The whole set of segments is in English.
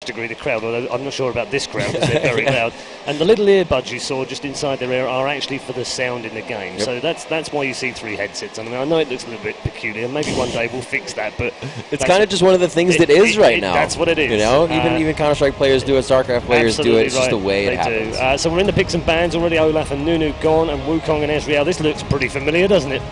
degree the crowd, although I'm not sure about this crowd because they're very loud. And the little earbuds you saw just inside their ear are actually for the sound in the game. Yep. So that's why you see 3 headsets. I mean, I know it looks a little bit peculiar. Maybe one day we'll fix that, but it's kind of just one of the things that is right now. That's what it is. You know, even Counter-Strike players do it, StarCraft players do it. It's just the way it happens. So we're in the picks and bans already. Olaf and Nunu gone, and Wukong and Ezreal. This looks pretty familiar, doesn't it?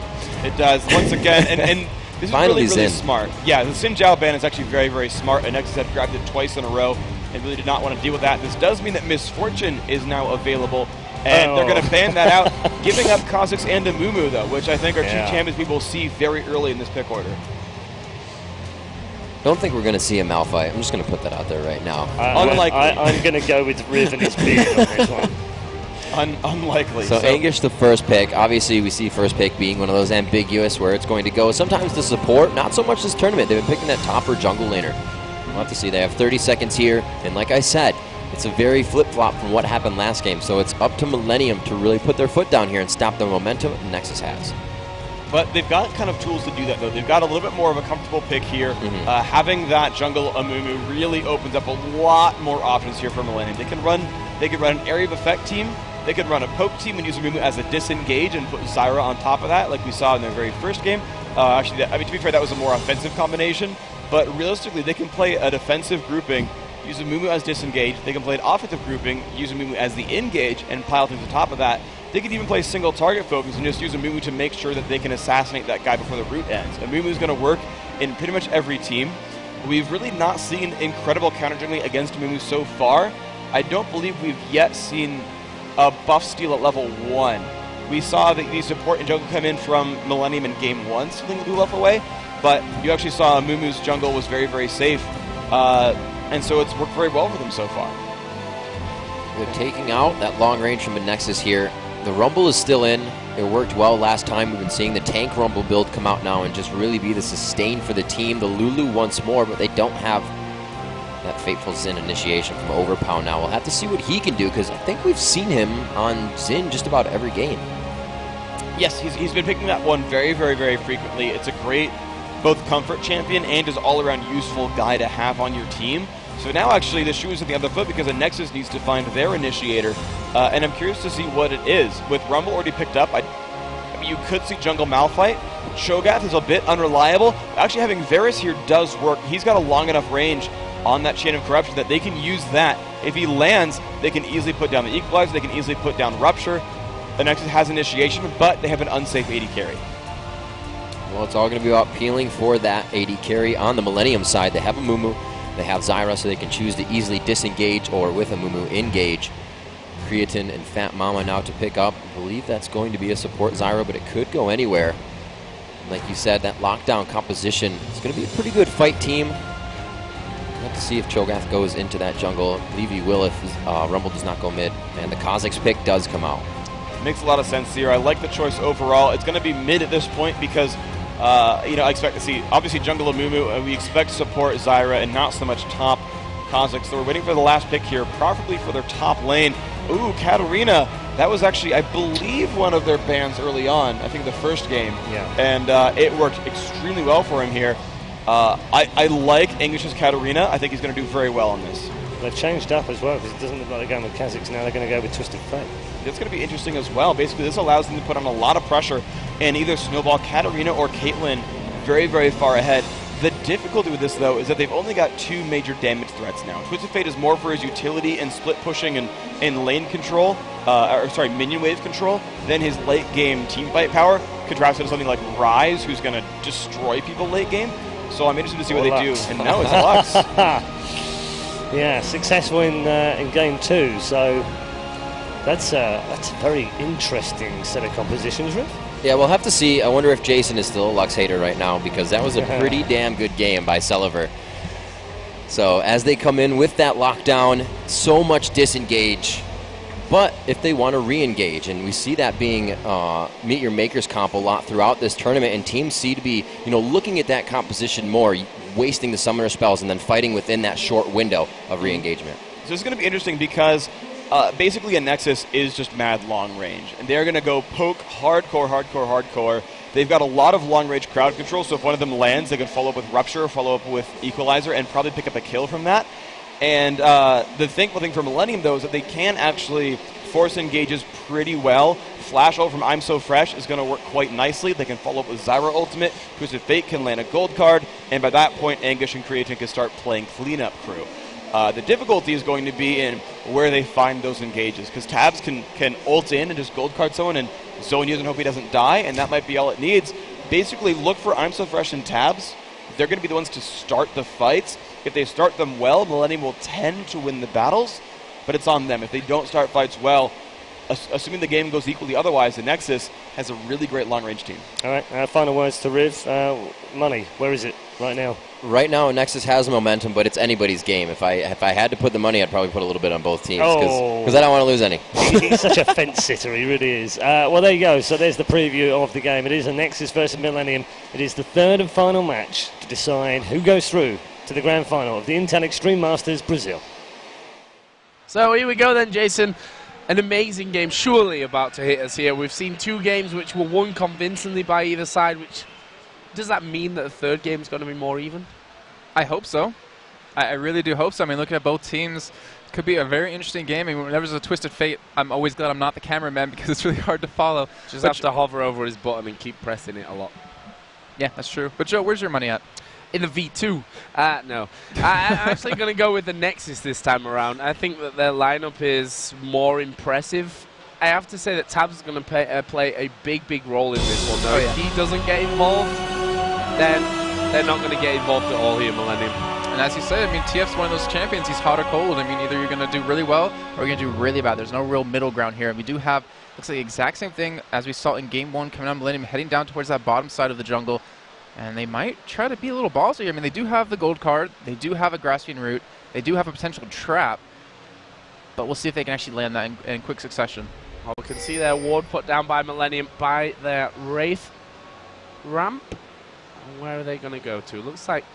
It does. Once again, and this is really smart. Yeah, the Xin Zhao ban is actually very, very smart. Anexis had grabbed it twice in a row and really did not want to deal with that. This does mean that Misfortune is now available, and they're going to ban that out, giving up Kha'Zix and Amumu, though, which I think are 2 champions we will see very early in this pick order. Don't think we're going to see a Malphite. I'm just going to put that out there right now. Unlikely. I'm going to go with Riv and his beard on this one. Unlikely. So Anguish the first pick. Obviously, we see first pick being one of those ambiguous where it's going to go. Sometimes the support, not so much this tournament. They've been picking that top or jungle laner. We'll have to see. They have 30 seconds here. And like I said, it's a very flip-flop from what happened last game. So it's up to Millennium to really put their foot down here and stop the momentum Nexus has. But they've got kind of tools to do that, though. They've got a little bit more of a comfortable pick here. Having that jungle Amumu really opens up a lot more options here for Millennium. They can run an area of effect team. They could run a poke team and use Amumu as a disengage and put Zyra on top of that, like we saw in their very first game. Actually, to be fair, that was a more offensive combination. But realistically, they can play a defensive grouping, use Amumu as disengage. They can play an offensive grouping, use Amumu as the engage, and pile things on top of that. They could even play single target focus and just use Amumu to make sure that they can assassinate that guy before the route ends. Amumu is going to work in pretty much every team. We've really not seen incredible counter jungling against Amumu so far. I don't believe we've yet seen a buff steal at level 1. We saw the support and jungle come in from Millennium in game 1, stealing the blue buff away, but you actually saw Mumu's jungle was very, very safe, and so it's worked very well for them so far. They're taking out that long range from Anexis here. The Rumble is still in. It worked well last time. We've been seeing the tank Rumble build come out now and just really be the sustain for the team. The Lulu once more, but they don't have that fateful Xin initiation from Overpow now. We'll have to see what he can do, because I think we've seen him on Xin just about every game. Yes, he's been picking that one very, very, very frequently. It's a great both comfort champion and is all-around useful guy to have on your team. So now actually the shoe is at the other foot because Anexis needs to find their initiator, and I'm curious to see what it is. With Rumble already picked up, I mean, you could see Jungle Malphite. Cho'Gath is a bit unreliable. Actually having Varus here does work. He's got a long enough range on that Chain of Corruption that they can use that. If he lands, they can easily put down the Equalizer, they can easily put down Rupture. Anexis has initiation, but they have an unsafe AD carry. Well, it's all going to be about peeling for that AD carry on the Millennium side. They have a Mumu, they have Zyra, so they can choose to easily disengage or with a Mumu engage. Creatine and Fat Mama now to pick up. I believe that's going to be a support Zyra, but it could go anywhere. Like you said, that lockdown composition is going to be a pretty good fight team. We'll have to see if Cho'Gath goes into that jungle. I believe he will if Rumble does not go mid. And the Kha'Zix pick does come out. Makes a lot of sense here. I like the choice overall. It's going to be mid at this point because, I expect to see, obviously, jungle Amumu, and we expect support Zyra and not so much top Kha'Zix. So we're waiting for the last pick here, probably for their top lane. Ooh, Katarina. That was actually, I believe, one of their bans early on. I think the first game. Yeah. And it worked extremely well for him here. I like Anguish's Katarina. I think he's going to do very well on this. They've changed up as well, because it doesn't look like they're going with Kha'Zix now. They're going to go with Twisted Fate. It's going to be interesting as well. Basically, this allows them to put on a lot of pressure and either snowball Katarina or Caitlyn very, very far ahead. The difficulty with this, though, is that they've only got 2 major damage threats now. Twisted Fate is more for his utility and split pushing and lane control, minion wave control, than his late game team fight power, contrasted to something like Ryze, who's going to destroy people late game. So I'm interested to see what they do. And no, it's Lux. Yeah, successful in game 2, so that's a very interesting set of compositions, Rick. Yeah, we'll have to see. I wonder if Jason is still a Lux hater right now, because that was a pretty damn good game by Sulliver. So as they come in with that lockdown, so much disengage. But if they want to re-engage, and we see that being Meet Your Makers comp a lot throughout this tournament, and teams seem to be, looking at that composition more, wasting the summoner spells and then fighting within that short window of re-engagement. So it's going to be interesting because basically Anexis is just mad long range, and they're going to go poke hardcore. They've got a lot of long range crowd control, so if one of them lands, they can follow up with Rupture, follow up with Equalizer, and probably pick up a kill from that. And the thankful thing for Millennium, though, is that they can actually force engages pretty well. Flash ult from I'm So Fresh is going to work quite nicely. They can follow up with Zyra Ultimate. Twisted Fate can land a gold card, and by that point, Anguish and Creatine can start playing cleanup crew. The difficulty is going to be in where they find those engages, because Tabs can ult in and just gold card someone and zone use and hope he doesn't die, and that might be all it needs. Basically, look for I'm So Fresh and Tabs. They're going to be the ones to start the fights. If they start them well, Millennium will tend to win the battles, but it's on them. If they don't start fights well, assuming the game goes equally otherwise, Anexis has a really great long-range team. All right, final words to Riv. Money, where is it right now? Right now, Anexis has momentum, but it's anybody's game. If I had to put the money, I'd probably put a little bit on both teams, because I don't want to lose any. He's such a fence sitter, he really is. Well, there you go. So there's the preview of the game. It is Anexis versus Millennium. It is the third and final match to decide who goes through to the grand final of the Intel Extreme Masters Brazil. So here we go then, Jason. An amazing game surely about to hit us here. We've seen two games which were won convincingly by either side. Which does that mean that the third game is going to be more even? I hope so. I really do hope so. I mean, looking at both teams, it could be a very interesting game. I mean, whenever there's a Twisted Fate, I'm always glad I'm not the cameraman because it's really hard to follow. Just have to hover over his button and keep pressing it a lot. Yeah, that's true. But Joe, where's your money at? In the V2. No. I'm actually going to go with the Nexus this time around. I think that their lineup is more impressive. I have to say that Tabs is going to play a big role in this one, though. If he doesn't get involved, then they're not going to get involved at all here, Millennium. And as you said, I mean, TF's one of those champions. He's hot or cold. I mean, either you're going to do really well or you're going to do really bad. There's no real middle ground here. And we do have, looks like the exact same thing as we saw in Game 1 coming out of Millennium, heading down towards that bottom side of the jungle. And they might try to be a little ballsy here. I mean, they do have the gold card. They do have a Grassfiend root. They do have a potential trap. But we'll see if they can actually land that in quick succession. Well, we can see their ward put down by Millennium by their Wraith ramp. And where are they going to go to? Looks like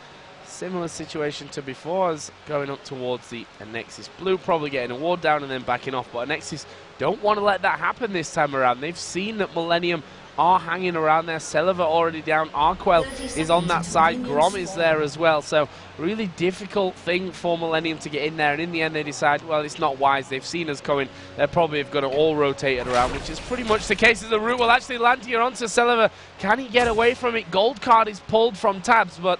similar situation to before, as going up towards the Anexis blue, probably getting a ward down and then backing off. But Anexis don't want to let that happen this time around. They've seen that Millennium are hanging around there. Celiva already down. Arquel is on that side. Grom is there as well. So really difficult thing for Millennium to get in there. And in the end, they decide, well, it's not wise. They've seen us coming. They probably have got to all rotate it around, which is pretty much the case. As the root will actually land here onto Celiva. Can he get away from it? Gold card is pulled from Tabs, but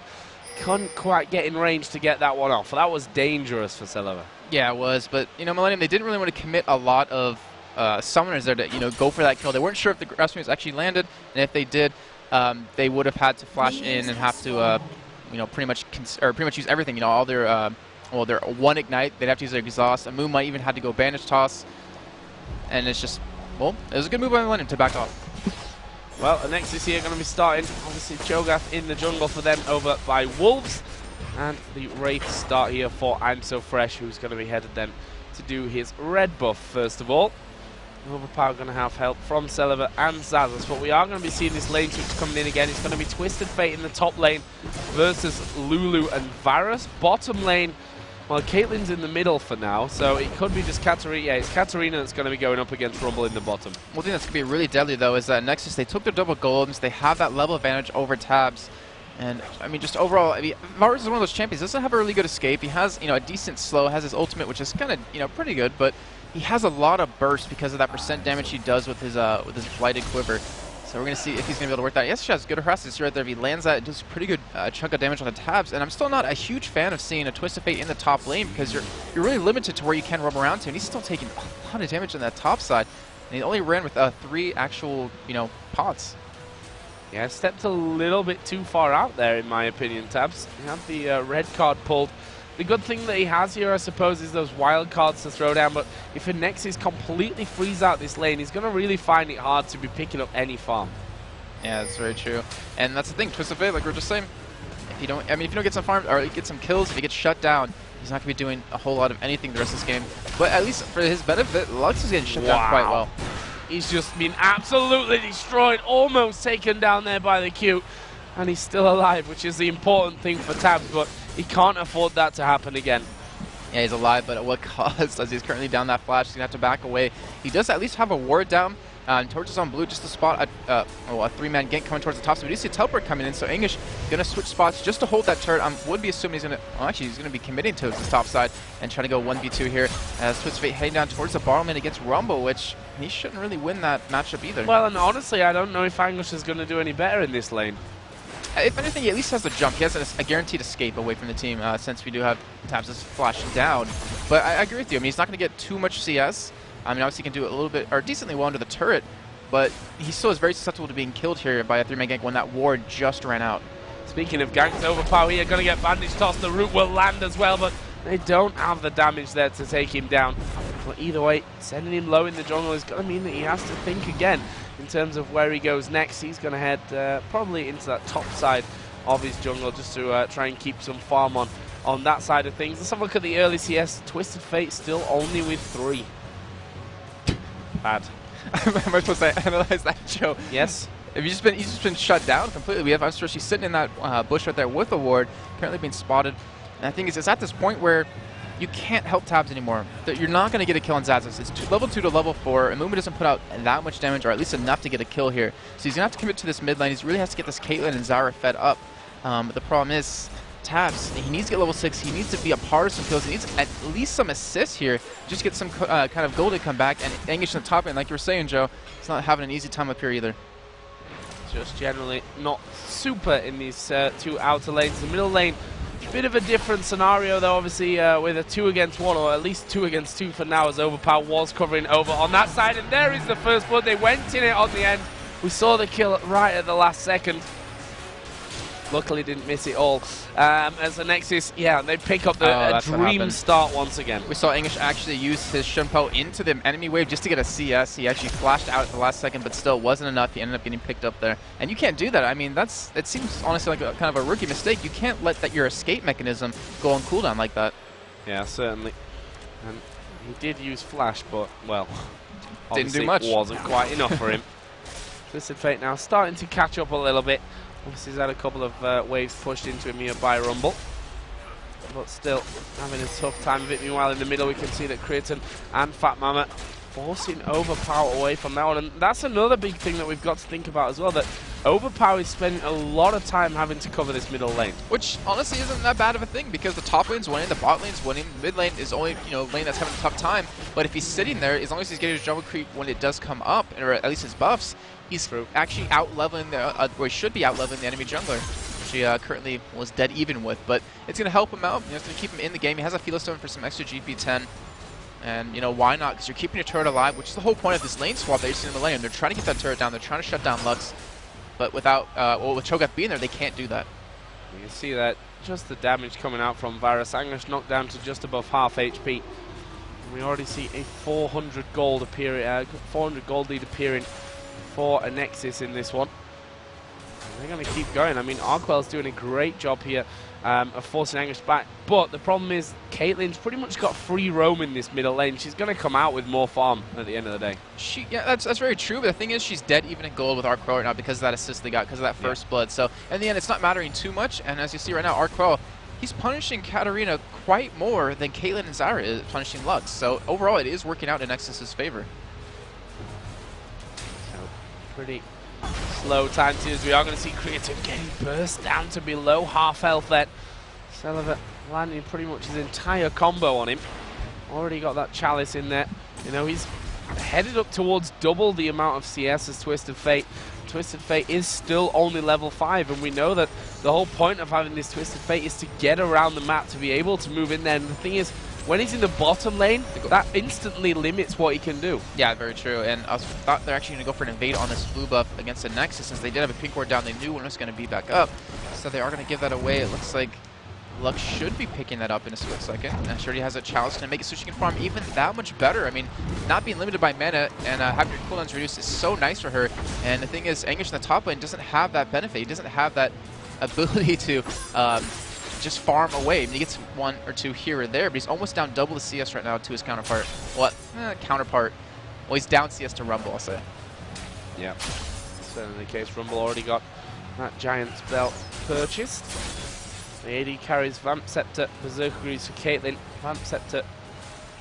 couldn't quite get in range to get that one off. That was dangerous for Celiva. Yeah, it was. But, you know, Millennium, they didn't really want to commit a lot of summoners there to, you know, go for that kill. They weren't sure if the Grassfiends actually landed, and if they did, they would have had to flash in and have to, you know, pretty much use everything. You know, all their, well, their one ignite. They'd have to use their exhaust. Amu might even had to go bandage toss, and it's just, well, it was a good move by Millennium to back off. Well, Anexis here going to be starting. Obviously, Cho'Gath in the jungle for them over by Wolves, and the Wraith start here for I'm So Fresh, who's going to be headed then to do his red buff first of all. Overpower going to have help from Celiva and Zazas, but we are going to be seeing this lane switch coming in again. It's going to be Twisted Fate in the top lane versus Lulu and Varus. Bottom lane, well, Caitlyn's in the middle for now, so it could be just Katarina. Yeah, it's Katarina that's going to be going up against Rumble in the bottom. One thing that's going to be really deadly, though, is that Nexus, they took their double golds. They have that level advantage over Tabs. And, I mean, just overall, I mean, Varus is one of those champions. He doesn't have a really good escape. He has, you know, a decent slow, has his ultimate, which is kind of, you know, pretty good, but he has a lot of burst because of that % damage he does with his Blighted Quiver. So we're going to see if he's going to be able to work that. Yes, he has good harassment right there. If he lands that, it does a pretty good chunk of damage on the Tabs. And I'm still not a huge fan of seeing a Twisted Fate in the top lane because you're really limited to where you can roam around to. And he's still taking a ton of damage on that top side. And he only ran with 3 actual, you know, pots. Yeah, stepped a little bit too far out there, in my opinion, Tabs. He had the red card pulled. The good thing that he has here, I suppose, is those wild cards to throw down, but if Anexis completely frees out this lane, he's going to really find it hard to be picking up any farm. Yeah, that's very true. And that's the thing, Twisted Fate, like we were just saying, if you don't get some farms, or get some kills, if he gets shut down, he's not going to be doing a whole lot of anything the rest of this game. But at least for his benefit, Lux is getting shut down quite well. He's just been absolutely destroyed, almost taken down there by the Q, and he's still alive, which is the important thing for Tabs, but he can't afford that to happen again. Yeah, he's alive, but at what cost? As he's currently down that flash, he's going to have to back away. He does at least have a ward down, towards his own blue, just to spot a 3-man gank coming towards the top. So we do see a teleport coming in, so English gonna switch spots just to hold that turret. Would be assuming he's gonna, well, actually he's gonna be committing to his top side and trying to go 1v2 here. Twisted Fate heading down towards the bottom lane against Rumble, which he shouldn't really win that matchup either. Well, and honestly, I don't know if English is gonna do any better in this lane. If anything, he at least has the jump. He has a guaranteed escape away from the team, since we do have Tabs' flash down. But I agree with you. I mean, he's not going to get too much CS. I mean, obviously he can do it a little bit, or decently well under the turret, but he still is very susceptible to being killed here by a 3-man gank when that ward just ran out. Speaking of ganks, Overpower here, going to get bandage toss. The root will land as well, but they don't have the damage there to take him down. But either way, sending him low in the jungle is going to mean that he has to think again in terms of where he goes next. He's going to head probably into that top side of his jungle just to try and keep some farm on that side of things. Let's have a look at the early CS. Twisted Fate still only with 3. Bad. Am I supposed to analyze that, Joe? Yes. If he's just been shut down completely. We have Unstretchy sitting in that bush right there with a ward, currently being spotted. And I think it's at this point where you can't help Tabs anymore. You're not going to get a kill on Zazas. It's level 2 to level 4, and Mumu doesn't put out that much damage, or at least enough to get a kill here. So he's going to have to commit to this mid lane. He really has to get this Caitlyn and Zyra fed up. But the problem is, Tabs, he needs to get level 6. He needs to be a part of some kills. He needs at least some assists here. Just get some kind of gold to come back. And English in the top lane, like you were saying, Joe, he's not having an easy time up here either. Just generally not super in these 2 outer lanes. The middle lane, bit of a different scenario though, obviously with a 2 against 1, or at least 2 against 2 for now, as Overpower was covering over on that side. And there is the first blood. They went in it on the end. We saw the kill right at the last second. Luckily didn't miss it all. As Anexis, yeah, they pick up the dream start once again. We saw English actually use his Shunpo into the enemy wave just to get a CS. He actually flashed out at the last second, but still wasn't enough. He ended up getting picked up there. And you can't do that. I mean, it seems honestly like a kind of a rookie mistake. You can't let your escape mechanism go on cooldown like that. Yeah, certainly. And he did use flash, but, well, didn't do much. Wasn't quite enough for him. Twisted Fate now starting to catch up a little bit. Obviously, he's had a couple of waves pushed into him here by Rumble, but still having a tough time of it. Meanwhile, in the middle, we can see that Creaton and Fat Mama forcing Overpower away from that one. And that's another big thing that we've got to think about as well, that Overpower is spending a lot of time having to cover this middle lane. Which, honestly, isn't that bad of a thing, because the top lane's winning, the bot lane's winning, the mid lane is only, lane that's having a tough time. But if he's sitting there, as long as he's getting his jungle creep when it does come up, or at least his buffs, he's actually out-leveling, or he should be out-leveling the enemy jungler, which he currently was dead even with. But it's going to help him out. It's going to keep him in the game. He has a Philo Stone for some extra GP10. And, why not? Because you're keeping your turret alive, which is the whole point of this lane swap that you're seeing in the lane. They're trying to get that turret down. They're trying to shut down Lux. But without, with Cho'Gath being there, they can't do that. You can see that just the damage coming out from Varus. Anglish knocked down to just above half HP. And we already see a 400 gold lead appearing for Anexis in this one. And they're going to keep going. I mean, Arquel's doing a great job here of forcing English back. But the problem is, Caitlyn's pretty much got free roam in this middle lane. She's going to come out with more farm at the end of the day. Yeah, that's very true. But the thing is, she's dead even in gold with Arquel right now because of that assist they got, because of that first blood. So in the end, it's not mattering too much. And as you see right now, Arquel, he's punishing Katarina quite more than Caitlyn and Zyra is punishing Lux. So overall, it is working out in Nexus's favor. Pretty slow time to as we are going to see Creative getting burst down to below half health then. Celiva landing pretty much his entire combo on him. Already got that chalice in there. He's headed up towards double the amount of CS as Twisted Fate. Twisted Fate is still only level 5, and we know that the whole point of having this Twisted Fate is to get around the map, to be able to move in there. And the thing is, when he's in the bottom lane, that instantly limits what he can do. Yeah, very true. And I thought they're actually going to go for an invade on this blue buff against the Nexus, since they did have a pink ward down. They knew when it was going to be back up. So they are going to give that away. It looks like Lux should be picking that up in a split second. And she already has a chalice to make it so she can farm even that much better. I mean, not being limited by mana and having your cooldowns reduced is so nice for her. And the thing is, English in the top lane doesn't have that benefit. He doesn't have that ability to just farm away. I mean, he gets 1 or 2 here or there, but he's almost down double the CS right now to his counterpart. Counterpart. Well, he's down CS to Rumble, I'll say. Yeah, certainly the case. Rumble already got that Giant's Belt purchased. The AD carries Vamp Scepter, Berserker Greaves for Caitlyn. Vamp Scepter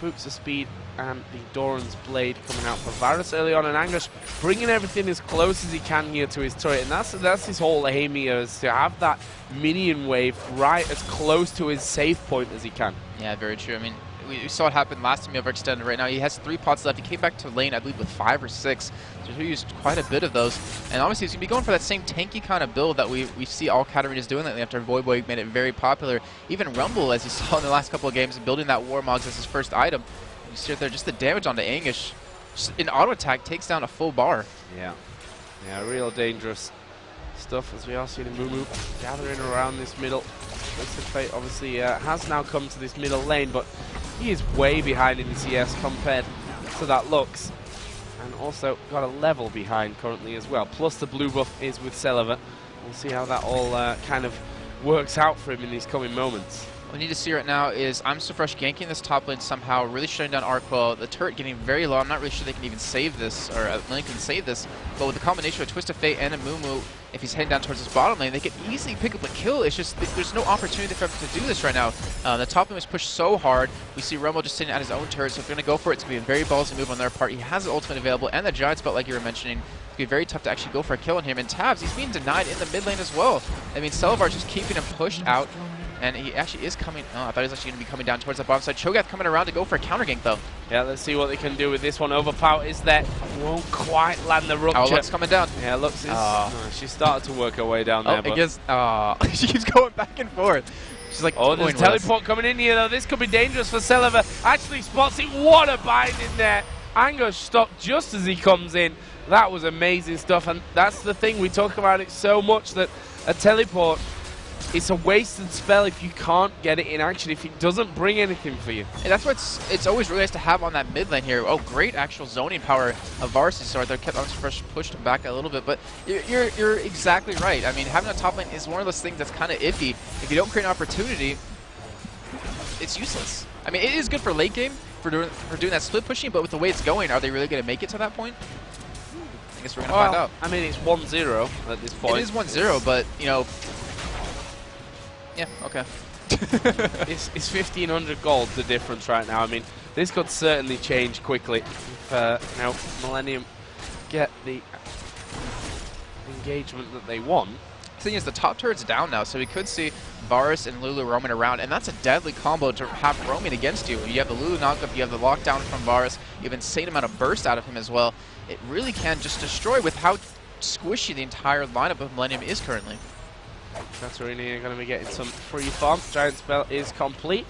Boots of Speed and the Doran's Blade coming out for Varus early on, and Angush bringing everything as close as he can here to his turret, and that's his whole aim here, is to have that minion wave right as close to his safe point as he can. Yeah, very true. I mean, we saw it happen last time he overextended. Right now he has 3 pots left. He came back to lane, I believe, with 5 or 6. So he used quite a bit of those. And obviously he's going to be going for that same tanky kind of build that we see all Katarinas doing lately after Voyboy made it very popular. Even Rumble, as you saw in the last couple of games, building that Warmogs as his first item. You see it there, just the damage onto Angush. Just an auto attack takes down a full bar. Yeah, real dangerous stuff, as we are seeing Mumu gathering around this middle. Twisted Fate obviously has now come to this middle lane, but he is way behind in the CS compared to that Lux. And also got a level behind currently as well. Plus the blue buff is with Celiva. We'll see how that all kind of works out for him in these coming moments. What we need to see right now is I'm So Fresh ganking this top lane somehow, really shutting down Arquel. The turret getting very low. I'm not really sure they can even save this, or Lane can save this. But with the combination of Twisted Fate and a Mumu, if he's heading down towards his bottom lane, they can easily pick up a kill. It's just there's no opportunity for him to do this right now. The top lane was pushed so hard. We see Rumble just sitting at his own turret, so if they're going to go for it, it's going to be a very ballsy move on their part. He has the ultimate available, and the Giant Spell, like you were mentioning. It's going to be very tough to actually go for a kill on him. And Tabs, he's being denied in the mid lane as well. I mean, Celivar's just keeping him pushed out. And he actually is coming. Oh, I thought he was actually going to be coming down towards the bottom side. Cho'Gath coming around to go for a counter gank, though. Yeah, let's see what they can do with this one. Overpower is there. Won't quite land the rupture. Oh, Lux coming down. Yeah, Lux is. She started to work her way down there. I guess. She keeps going back and forth. She's like, oh, there's teleport coming in here, though. This could be dangerous for Celiva. Actually spots it. What a bind in there. Angush stopped just as he comes in. That was amazing stuff. And that's the thing. We talk about it so much that a teleport, it's a wasted spell if you can't get it in action, if it doesn't bring anything for you. And that's what it's always really nice to have on that mid lane here. Oh, great actual zoning power of Varus. So they're kept on pushed back a little bit, but you're exactly right. I mean, having a top lane is one of those things that's kind of iffy. If you don't create an opportunity, it's useless. I mean, it is good for late game for doing that split pushing, but with the way it's going, are they really going to make it to that point? I guess we're going to find out. I mean, it's 1-0 at this point. It is 1-0, but, you know... Yeah, okay. It's 1,500 gold, the difference right now. I mean, this could certainly change quickly if now Millennium get the engagement that they want. The thing is, the top turret's down now, so we could see Varus and Lulu roaming around, and that's a deadly combo to have roaming against you. You have the Lulu knockup, you have the lockdown from Varus, you have an insane amount of burst out of him as well. It really can just destroy with how squishy the entire lineup of Millennium is currently. Katarina are going to be getting some free farm. Giant Spell is complete.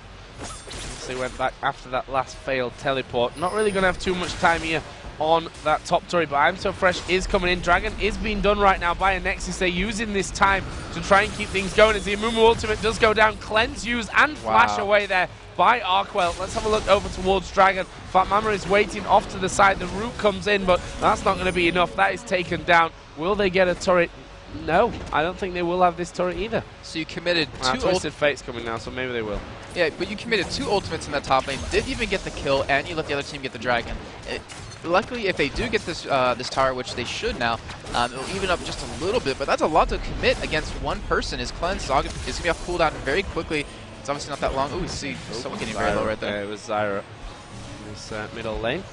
They went back after that last failed teleport. Not really going to have too much time here on that top turret, but I'm So Fresh is coming in. Dragon is being done right now by Anexis. They're using this time to try and keep things going as the Amumu ultimate does go down. Cleanse used and flash away there by Arquel. Let's have a look over towards Dragon. Fat Mama is waiting off to the side. The root comes in, but that's not going to be enough. That is taken down. Will they get a turret? No, I don't think they will have this turret either. So you committed two Twisted Fate's coming now, so maybe they will. Yeah, but you committed 2 ultimates in that top lane, didn't even get the kill, and you let the other team get the dragon. Luckily, if they do get this this tower, which they should now, it'll even up just a little bit, but that's a lot to commit against one person. His cleanse is going to be off cooldown very quickly. It's obviously not that long. Oh, we see someone getting very low right there. Yeah, it was Zyra in this middle lane.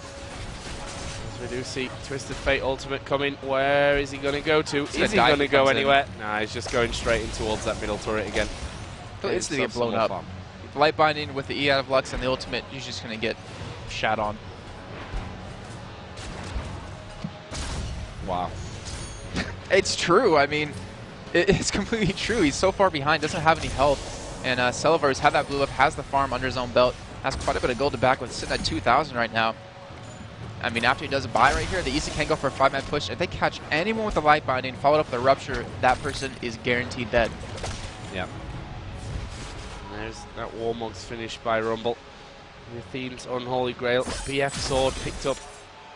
We do see Twisted Fate ultimate coming. Where is he going to go to? Is he going to go anywhere? Nah, he's just going straight in towards that middle turret again. He'll instantly get blown up. Light Binding with the E out of Lux and the ultimate, he's just going to get shat on. Wow. It's true. I mean, it's completely true. He's so far behind, doesn't have any health. And Celivar's had that blue up, has the farm under his own belt, has quite a bit of gold to back with, sitting at 2,000 right now. I mean, after he does a buy right here, the Easy can go for a 5-man push. If they catch anyone with the Light Binding, followed up with a Rupture, that person is guaranteed dead. Yeah. And there's that Warmogs finished by Rumble. Athene's Unholy Grail, BF Sword picked up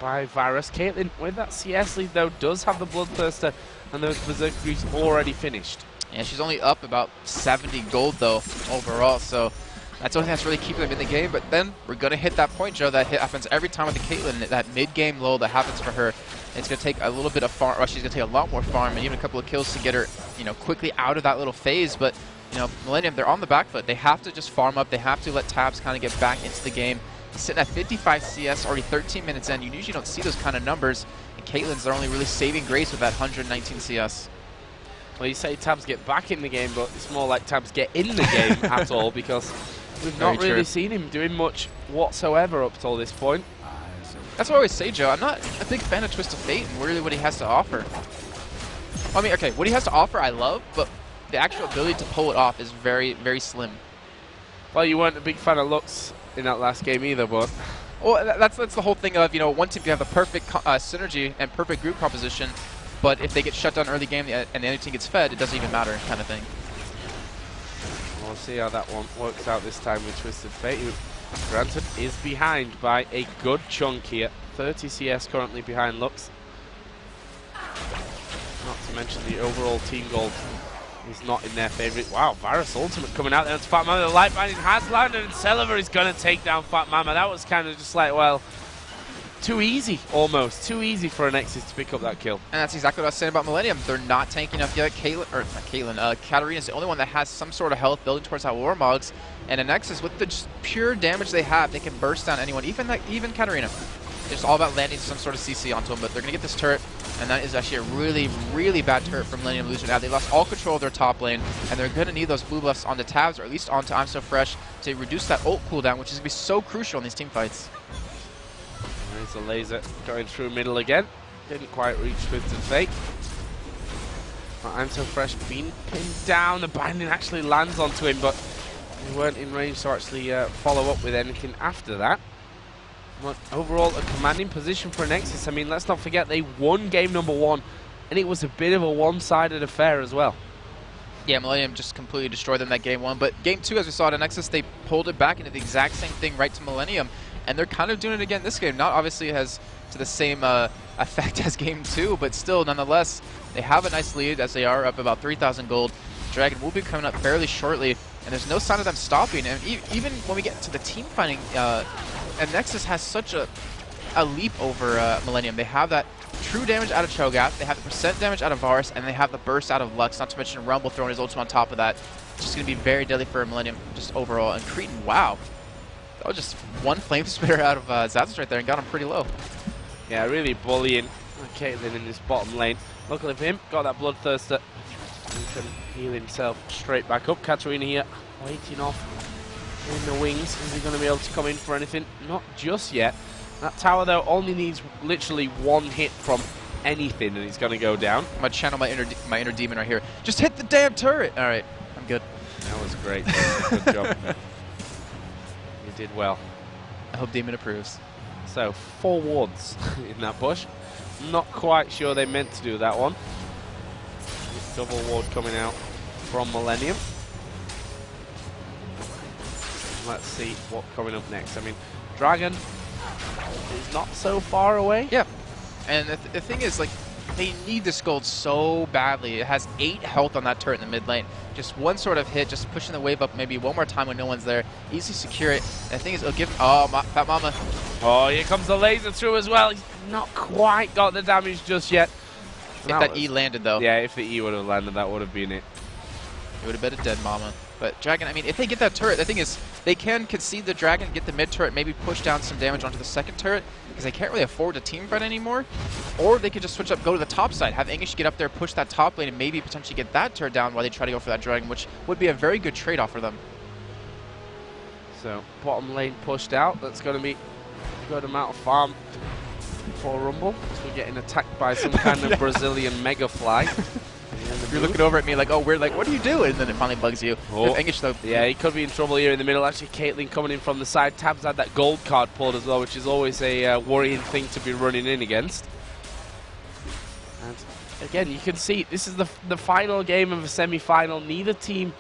by Varus. Caitlyn, with that CS lead, though, does have the Bloodthirster, and those Berserk Greaves already finished. Yeah, she's only up about 70 gold, though, overall, so that's the only thing that's really keeping them in the game. But then we're going to hit that point, Joe, that happens every time with the Caitlyn, that mid-game lull that happens for her. It's going to take a little bit of farm, well, she's going to take a lot more farm and even a couple of kills to get her, you know, quickly out of that little phase. But, you know, Millennium, they're on the back foot. They have to just farm up. They have to let Tabs kind of get back into the game. He's sitting at 55 CS, already 13 minutes in. You usually don't see those kind of numbers. And Caitlyn's their only really saving grace with that 119 CS. Well, you say Tabs get back in the game, but it's more like Tabs get in the game at all, because we've not really seen him doing much whatsoever up till this point. That's what I always say, Joe. I'm not a big fan of Twist of Fate and really what he has to offer. I mean, okay, what he has to offer I love, but the actual ability to pull it off is very, very slim. Well, you weren't a big fan of Lux in that last game either, but... Well, that's the whole thing of, you know, one team can have the perfect synergy and perfect group composition, but if they get shut down early game and the other team gets fed, it doesn't even matter, kind of thing. We'll see how that one works out this time with Twisted Fate, who, granted, is behind by a good chunk here. 30 CS currently behind Lux. Not to mention the overall team gold is not in their favourite. Wow, Varus ultimate coming out there. It's Fat Mama. The light binding has landed, and Celever is going to take down Fat Mama. That was kind of just like, well, too easy, almost. Too easy for Anexis to pick up that kill. And that's exactly what I was saying about Millennium. They're not tanking enough yet. Katarina's the only one that has some sort of health building towards that Warmogs. And Anexis, with the just pure damage they have, they can burst down anyone, even Katarina. It's all about landing some sort of CC onto them, but they're going to get this turret, and that is actually a really, really bad turret from Millennium Illusion. Now, they lost all control of their top lane, and they're going to need those blue buffs onto Tabs, or at least onto I'm So Fresh, to reduce that ult cooldown, which is going to be so crucial in these team fights. There's a laser going through middle again. Didn't quite reach Twisted Fate. But I'm So Fresh being pinned down. The binding actually lands onto him, but they weren't in range to actually follow up with anything after that. But overall, a commanding position for Anexis. I mean, let's not forget they won game number 1, and it was a bit of a one-sided affair as well. Yeah, Millennium just completely destroyed them that game 1, but game 2, as we saw at Anexis, they pulled it back into the exact same thing right to Millennium, and they're kind of doing it again this game. Not obviously has to the same effect as game 2, but still, nonetheless, they have a nice lead as they are up about 3,000 gold. Dragon will be coming up fairly shortly, and there's no sign of them stopping. And even when we get to the team fighting, Anexis has such a leap over Millennium. They have that true damage out of Cho'Gath, they have the percent damage out of Varus, and they have the burst out of Lux, not to mention Rumble throwing his ultimate on top of that. It's just going to be very deadly for Millennium just overall. And Cretan, wow. That was just one flame spitter out of Zazus right there and got him pretty low. Yeah, really bullying Caitlyn in this bottom lane. Luckily for him, got that Bloodthirster. He can heal himself straight back up. Katarina here, waiting off in the wings. Is he going to be able to come in for anything? Not just yet. That tower, though, only needs literally one hit from anything, and it's going to go down. I'm going to channel my inner demon right here. Just hit the damn turret! All right, I'm good. That was great. Good job. You did well. I hope Demon approves. So, 4 wards in that bush. Not quite sure they meant to do that one. Double ward coming out from Millennium. Let's see what's coming up next. I mean, Dragon is not so far away. Yeah, and the thing is, like, they need this gold so badly. It has 8 health on that turret in the mid lane. Just one sort of hit, just pushing the wave up maybe one more time when no one's there. Easily secure it. And the thing is, it'll give... Oh, Fat Mama. Oh, here comes the laser through as well. He's not quite got the damage just yet. If that E landed, though. Yeah, if the E would have landed, that would have been it. It would have been a dead Mama. But Dragon, I mean, if they get that turret, the thing is, they can concede the Dragon, get the mid turret, maybe push down some damage onto the second turret, because they can't really afford a team fight anymore. Or they could just switch up, go to the top side, have English get up there, push that top lane, and maybe potentially get that turret down while they try to go for that Dragon, which would be a very good trade-off for them. So, bottom lane pushed out. That's going to be a good amount of farm for Rumble. So we're getting attacked by some kind of Brazilian mega fly. You're looking over at me like, oh, weird, like, what are you doing? And then it finally bugs you. Oh. English, though. Yeah, he could be in trouble here in the middle. Actually, Caitlyn coming in from the side. Tabs had that gold card pulled as well, which is always a worrying thing to be running in against. And again, you can see this is the final game of a semi-final. Neither team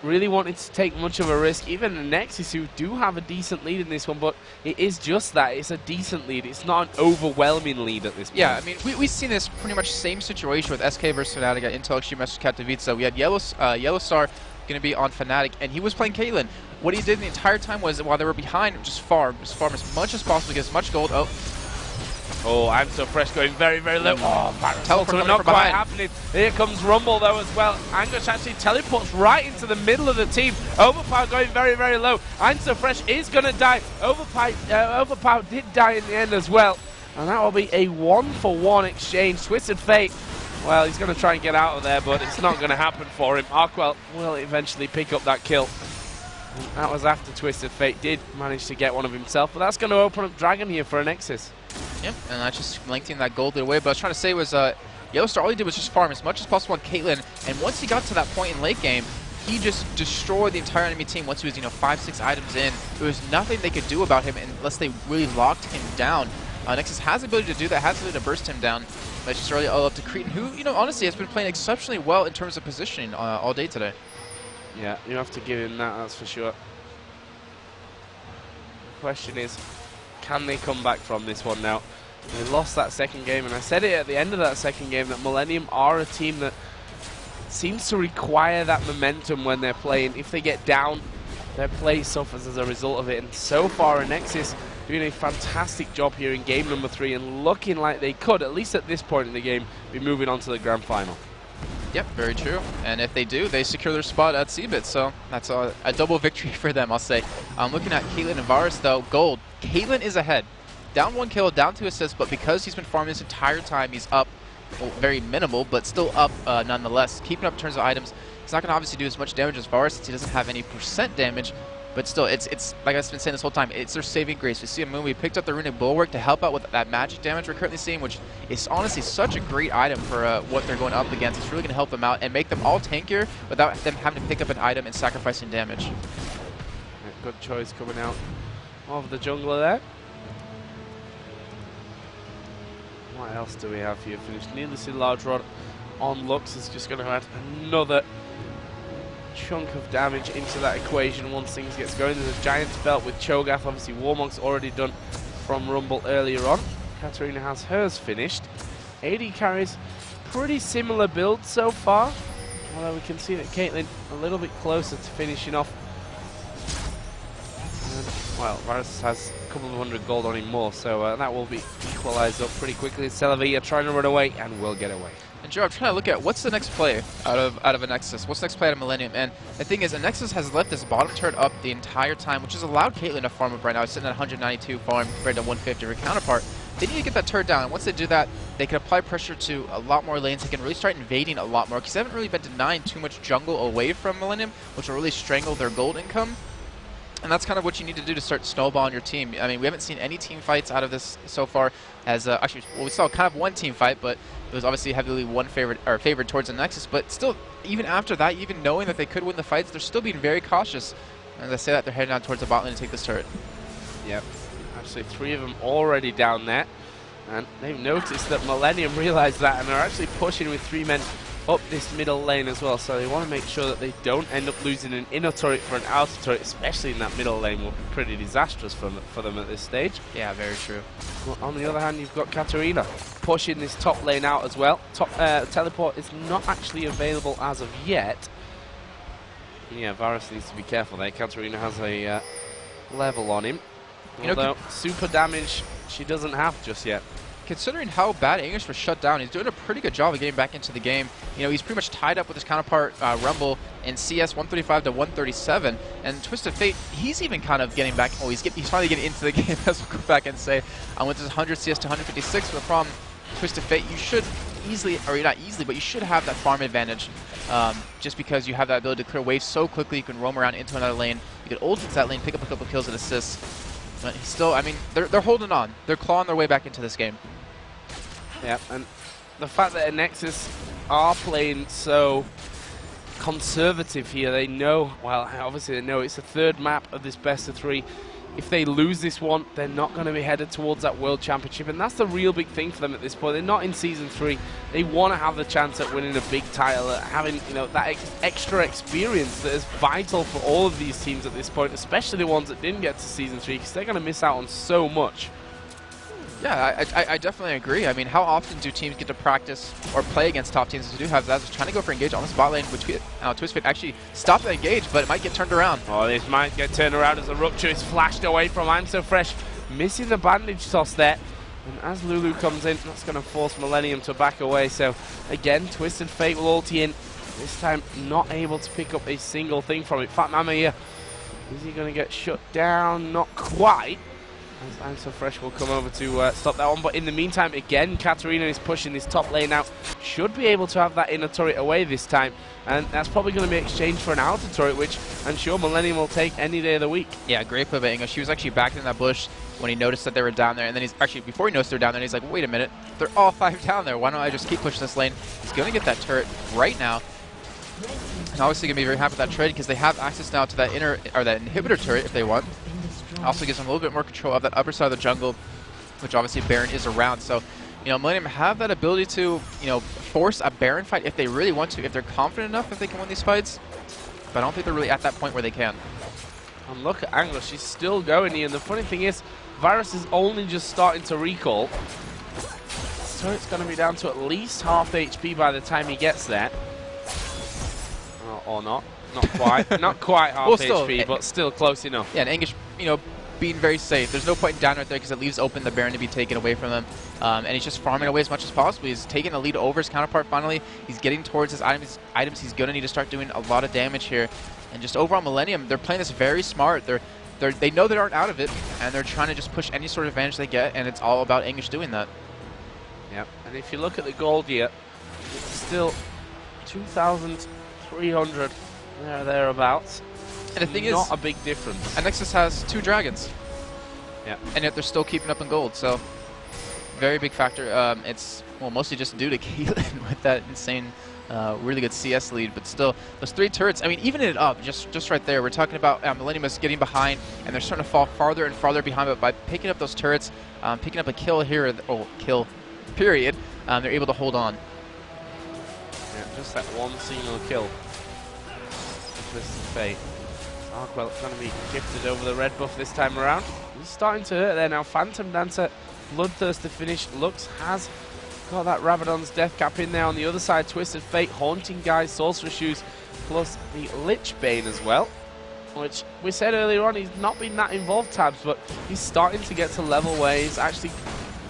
really wanted to take much of a risk. Even the Anexis, who do have a decent lead in this one, but it is just that. It's a decent lead. It's not an overwhelming lead at this point. Yeah, I mean, we've seen this pretty much same situation with SK versus Fnatic at Intel Extreme vs Katowice. We had Yellow Star going to be on Fnatic, and he was playing Caitlyn. What he did the entire time was, while they were behind, just farm as much as possible, get as much gold. Oh, Oh, I'm so fresh going very, very low. Oh, Varus Teleport not from quite behind. happening. Here comes Rumble though as well. Anguish actually teleports right into the middle of the team. Overpower going very, very low. I'm so fresh is going to die. Overpower did die in the end as well. And that will be a 1-for-1 exchange. Twisted Fate, well, he's going to try and get out of there, but it's not going to happen for him. Arkwell will eventually pick up that kill. And that was after Twisted Fate did manage to get one of himself, but that's going to open up Dragon here for Anexis. Yep, and that's just lengthening that gold away. But I was trying to say was Yellowstar, all he did was just farm as much as possible on Caitlyn, and once he got to that point in late game, he just destroyed the entire enemy team. Once he was, 5-6 items in, there was nothing they could do about him unless they really locked him down. Nexus has the ability to do that, has the ability to burst him down. But it's just really all up to Cretan, who, honestly has been playing exceptionally well in terms of positioning all day today. Yeah, you have to give him that, that's for sure. The question is, can they come back from this one now? They lost that second game, and I said it at the end of that second game that Millennium are a team that seems to require that momentum when they're playing. If they get down, their play suffers as a result of it. And so far, Anexis doing a fantastic job here in game number 3 and looking like they could, at least at this point in the game, be moving on to the grand final. Yep, very true. And if they do, they secure their spot at CBIT. So that's a double victory for them, I'll say. Looking at Caitlyn and Varus, though, gold. Caitlyn is ahead. Down 1 kill, down 2 assists, but because he's been farming this entire time, he's up. Well, very minimal, but still up nonetheless. Keeping up in terms of items. He's not going to obviously do as much damage as Varus since he doesn't have any % damage. But still, it's like I've been saying this whole time, it's their saving grace. We see a move, we picked up the Runic Bulwark to help out with that magic damage we're currently seeing, which is honestly such a great item for what they're going up against. It's really going to help them out and make them all tankier without them having to pick up an item and sacrificing damage. Good choice coming out of the jungler there. What else do we have here? Finished needlessly large rod on Lux is just going to add another chunk of damage into that equation once things gets going. There's a Giant's Belt with Cho'Gath. Obviously Warmonk's already done from Rumble earlier on. Katarina has hers finished. AD carries pretty similar builds so far, although we can see that Caitlyn a little bit closer to finishing off. And, well, Varus has a couple of 100 gold on him more, so that will be equalized up pretty quickly. Celavia trying to run away and will get away. And Joe, I'm trying to look at what's the next play out of Anexis. What's the next play out of Millennium? And the thing is, Anexis has left this bottom turret up the entire time, which has allowed Caitlyn to farm up right now. It's sitting at 192 farm compared to 150 for counterpart. They need to get that turret down. And once they do that, they can apply pressure to a lot more lanes. They can really start invading a lot more because they haven't really been denying too much jungle away from Millennium, which will really strangle their gold income. And that's kind of what you need to do to start snowballing your team. I mean, we haven't seen any team fights out of this so far. As actually, well, we saw kind of one team fight, but it was obviously heavily favored towards the Nexus. But still, even after that, even knowing that they could win the fights, they're still being very cautious. As I say that, they're heading down towards the bot lane to take this turret. Yep. Actually, 3 of them already down there. And they've noticed that Millennium realized that, and they're actually pushing with 3 men up this middle lane as well, so they want to make sure that they don't end up losing an inner turret for an outer turret, especially in that middle lane will be pretty disastrous for them at this stage. Yeah, very true. Well, on the other hand, you've got Katarina pushing this top lane out as well. Teleport is not actually available as of yet. Yeah, Varus needs to be careful there. Katarina has a level on him, although super damage she doesn't have just yet. Considering how bad English was shut down, he's doing a pretty good job of getting back into the game. He's pretty much tied up with his counterpart, Rumble, in CS 135 to 137. And Twisted Fate, he's even kind of getting back. Oh, he's finally getting into the game, as we'll go back and say. With his 100 CS to 156, but the problem, Twisted Fate, you should easily, or not easily, but you should have that farm advantage. Just because you have that ability to clear waves so quickly, you can roam around into another lane. You can ult into that lane, pick up a couple kills and assists. But he's still, I mean, they're holding on. They're clawing their way back into this game. Yeah, and the fact that Anexis are playing so conservative here, they know, well, obviously they know it's the 3rd map of this best of 3. If they lose this one, they're not going to be headed towards that World Championship, and that's the real big thing for them at this point. They're not in Season 3. They want to have the chance at winning a big title, at having that extra experience that is vital for all of these teams at this point, especially the ones that didn't get to Season 3, because they're going to miss out on so much. Yeah, I definitely agree. I mean, how often do teams get to practice or play against top teams? As we do have that, trying to go for engage on the spot lane, which Twistfit actually stopped the engage, but it might get turned around. Oh, this might get turned around as the Rupture is flashed away from I'm So Fresh, missing the bandage toss there. And as Lulu comes in, that's going to force Millennium to back away. So again, Twisted Fate will ulti in. This time not able to pick up a single thing from it. Fat Mama here. Is he going to get shut down? Not quite. As Answer Fresh will come over to stop that one. But in the meantime, again, Katarina is pushing this top lane out. Should be able to have that inner turret away this time. And that's probably going to be exchanged for an outer turret, which I'm sure Millennium will take any day of the week. Yeah, great play by English. She was actually back in that bush when he noticed that they were down there. And then he's actually, before he noticed they were down there, he's like, wait a minute, they're all 5 down there. Why don't I just keep pushing this lane? He's going to get that turret right now. And obviously going to be very happy with that trade because they have access now to that inner, or that inhibitor turret if they want. Also gives them a little bit more control of that upper side of the jungle, which obviously Baron is around. So, you know, Millennium have that ability to, you know, force a Baron fight if they really want to, if they're confident enough that they can win these fights. But I don't think they're really at that point where they can. And look at Angler, she's still going here. And the funny thing is, Varus is only just starting to recall. So it's going to be down to at least half HP by the time he gets there. Or not. Not quite. Not quite half well, still, HP, but still close enough. Yeah, and English, you know, being very safe. There's no point in down right there because it leaves open the Baron to be taken away from him. And he's just farming away as much as possible. He's taking a lead over his counterpart finally. He's getting towards his items. He's going to need to start doing a lot of damage here. And just overall, Millennium, they're playing this very smart. They know they aren't out of it, and they're trying to just push any sort of advantage they get, and it's all about English doing that. Yep. And if you look at the gold here, it's still 2,300 thereabouts. And the thing is, not a big difference. Anexis has 2 dragons. Yeah. And yet they're still keeping up in gold, so very big factor. It's, well, mostly just due to Caitlyn with that insane, really good CS lead, but still, those 3 turrets, I mean, even it up, just right there, we're talking about Millennium is getting behind, and they're starting to fall farther and farther behind, but by picking up those turrets, picking up a kill here, kill, period, they're able to hold on. Yeah, just that one single kill. Twisted Fate. Arkwell going to be gifted over the red buff this time around. He's starting to hurt there now. Phantom Dancer, bloodthirsty finish. Lux has got that Rabadon's death cap in there. On the other side, Twisted Fate, Haunting Guy, Sorcerer Shoes, plus the Lich Bane as well. Which we said earlier on, he's not been that involved, Tabs, but he's starting to get to level where he's actually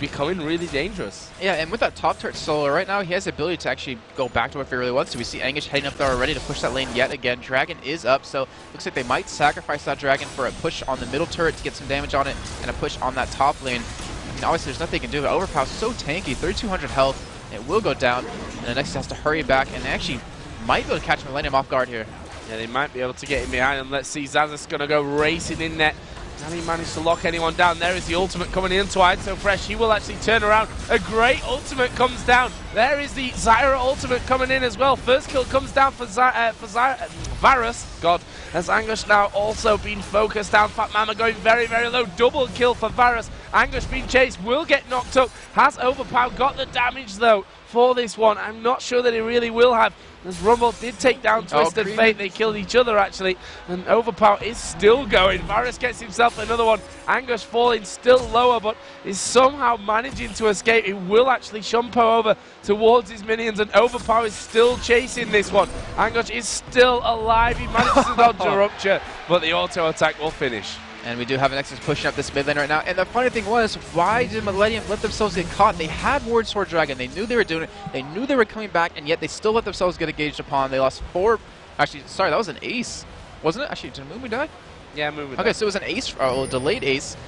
becoming really dangerous. Yeah, and with that top turret solo, right now he has the ability to actually go back to if he really wants to. We see Angish heading up there already to push that lane yet again. Dragon is up, so looks like they might sacrifice that Dragon for a push on the middle turret to get some damage on it, and a push on that top lane. I mean, obviously there's nothing they can do. Overpower's so tanky, 3,200 health, it will go down, and the next has to hurry back, and they actually might be able to catch Millennium off guard here. Yeah, they might be able to get him behind him. Let's see, Zazas going to go racing in there. Can he manage to lock anyone down? There is the ultimate coming in to IEM So Fresh. He will actually turn around. A great ultimate comes down. There is the Zyra ultimate coming in as well. First kill comes down for Varus. God, as Angush now also being focused down. Fat Mama going very, very low. Double kill for Varus. Angush being chased, will get knocked up. Has Overpower got the damage though for this one? I'm not sure that he really will have. As Rumble did take down Twisted Fate, they killed each other actually, and Overpower is still going. Varus gets himself another one. Angush falling still lower, but is somehow managing to escape. He will actually shumpo over towards his minions, and Overpower is still chasing this one. Angush is still alive. He manages to dodge a rupture, but the auto attack will finish. And we do have Anexis pushing up this mid lane right now. And the funny thing was, why did Millennium let themselves get caught? They had Ward Sword Dragon. They knew they were doing it. They knew they were coming back, and yet they still let themselves get engaged upon. They lost 4. Actually, sorry, that was an ace. Wasn't it? Actually, did Mumu die? Yeah, Mumu died. Okay, so it was an ace, or a delayed ace.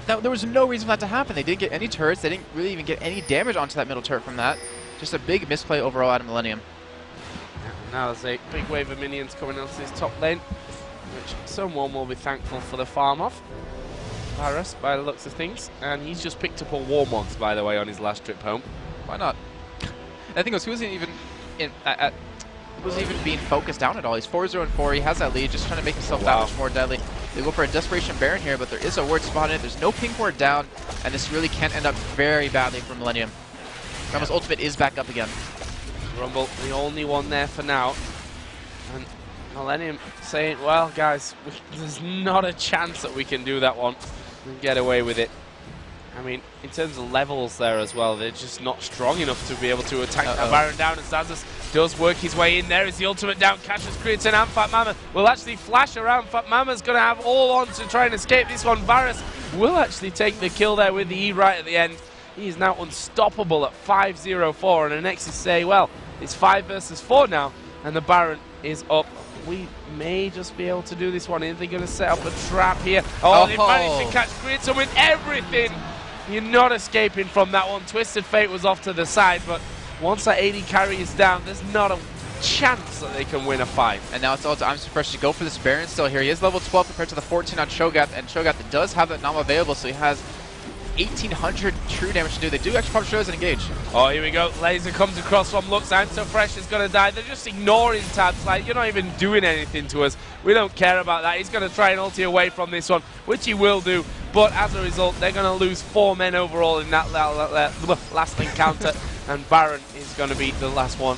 Now, there was no reason for that to happen. They didn't get any turrets. They didn't really even get any damage onto that middle turret from that. Just a big misplay overall out of Millennium. Now there's a big wave of minions coming onto this top lane, which someone will be thankful for the farm off. Varus, by the looks of things, and he's just picked up a Warmoth, by the way, on his last trip home. Why not? I think he wasn't even being focused down at all. He's 4-0-4. He has that lead, just trying to make himself that much more deadly. They go for a Desperation Baron here, but there is a ward spot in it. There's no pink ward down, and this really can end up very badly for Millennium. Rumble's ultimate is back up again. Rumble, the only one there for now. And Millennium saying, well, guys, there's not a chance that we can do that one and get away with it. I mean, in terms of levels there as well, they're just not strong enough to be able to attack that Baron down, and Zazas does work his way in. There is the ultimate down. Cassius Creatine and Fat Mama will actually flash around. Fat Mama's going to have all on to try and escape this one. Varus will actually take the kill there with the E right at the end. He is now unstoppable at 5-0-4, and Anexis say, well, it's 5 versus 4 now, and the Baron is up. We may just be able to do this one. Are they going to set up a trap here? Oh, they managed to catch Creaton with everything. You're not escaping from that one. Twisted Fate was off to the side, but once that AD carry is down, there's not a chance that they can win a fight. And now it's all to I'm So Fresh to go for this Baron still here. He is level 12 compared to the 14 on Cho'Gath, and Cho'Gath does have that Nom available, so he has 1,800 true damage to do. They do actually probably show us an engage. Oh, here we go. Laser comes across from Lux. I'm So Fresh is going to die. They're just ignoring tabs. Like, you're not even doing anything to us. We don't care about that. He's going to try and ulti away from this one, which he will do. But as a result, they're going to lose 4 men overall in that last encounter. And Baron is going to be the last one.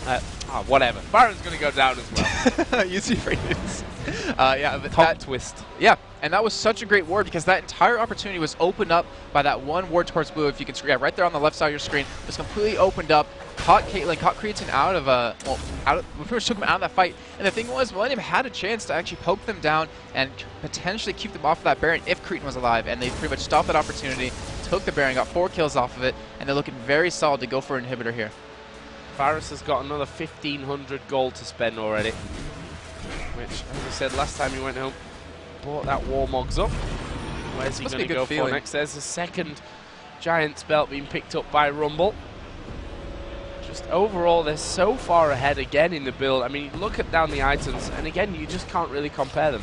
Whatever. Baron's going to go down as well. You see phrases. Yeah, but Top twist. Yeah, and that was such a great ward because that entire opportunity was opened up by that one ward towards blue. If you can, yeah, right there on the left side of your screen, was completely opened up. Caught Caitlyn, caught Creaton out of we pretty much took him out of that fight. And the thing was, Millennium had a chance to actually poke them down and potentially keep them off of that Baron if Creaton was alive. And they pretty much stopped that opportunity, took the Baron, got 4 kills off of it, and they're looking very solid to go for an inhibitor here. Varus has got another 1,500 gold to spend already, which, as I said last time he went home, bought that Warmogs up. Where's he going to go for next? There's a second Giant's Belt being picked up by Rumble. Just overall, they're so far ahead again in the build. I mean, look at down the items, and again, you just can't really compare them.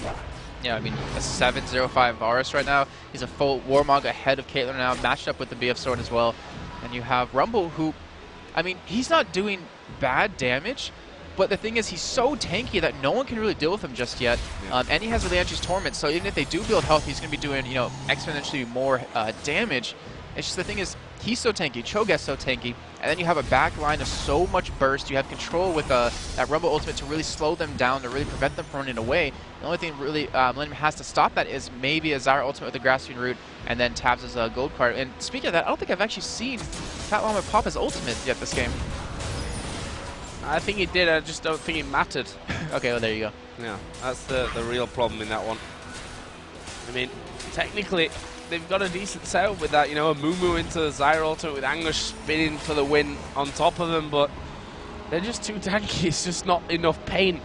Yeah, I mean, a 7-0-5 Varus right now. He's a full Warmog ahead of Caitlyn now, matched up with the BF Sword as well. And you have Rumble, who, I mean, he's not doing bad damage, but the thing is, he's so tanky that no one can really deal with him just yet. Yeah. And he has Relianti's Torment, so even if they do build health, he's going to be doing, you know, exponentially more damage. It's just the thing is, he's so tanky, Cho'Gath's so tanky, and then you have a back line of so much burst. You have control with that Rumble ultimate to really slow them down, to really prevent them from running away. The only thing really Millennium has to stop that is maybe a Zyra ultimate with the Grasping Root, and then Tabs' gold card. And speaking of that, I don't think I've actually seen Fat Llama pop his ultimate yet this game. I think he did, I just don't think it mattered. Okay, well, there you go. Yeah, that's the real problem in that one. I mean, technically, they've got a decent setup with that, you know, a Moo into the Zyra ultimate with Anguish spinning for the win on top of them, but they're just too tanky. It's just not enough pain.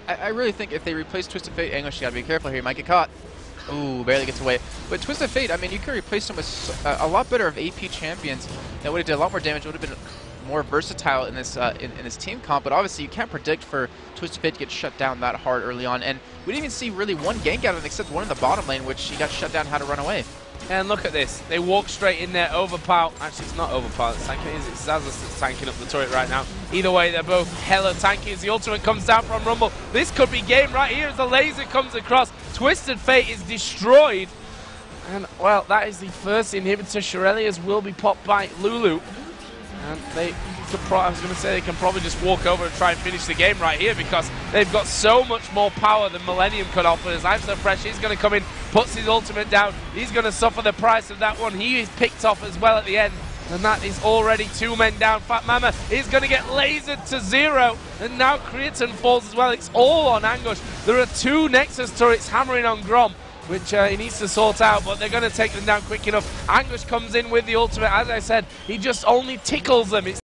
I really think if they replace Twisted Fate, Anguish, you gotta be careful here, you might get caught. Ooh, barely gets away. But Twisted Fate, I mean, you could replace them with a lot better of AP champions that would have done a lot more damage, would have been more versatile in this in this team comp, but obviously you can't predict for Twisted Fate to get shut down that hard early on, and we didn't even see really one gank out of it except one in the bottom lane, which he got shut down, had to run away. And look at this, they walk straight in there, overpower. Actually, it's not overpower that's tanking, is it? It's Xazas that's tanking up the turret right now. Either way, they're both hella tanky as the ultimate comes down from Rumble. This could be game right here as the laser comes across. Twisted Fate is destroyed. And, well, that is the first inhibitor. Shirelias will be popped by Lulu. And they I was going to say they can probably just walk over and try and finish the game right here because they've got so much more power than Millennium could offer. As I'm So Fresh, he's going to come in, puts his ultimate down. He's going to suffer the price of that one. He is picked off as well at the end. And that is already 2 men down. Fat Mama is going to get lasered to 0. And now Creaton falls as well. It's all on Anguish. There are 2 Nexus turrets hammering on Grom, which he needs to sort out, but they're going to take them down quick enough. Anguish comes in with the ultimate. As I said, he just only tickles them. It's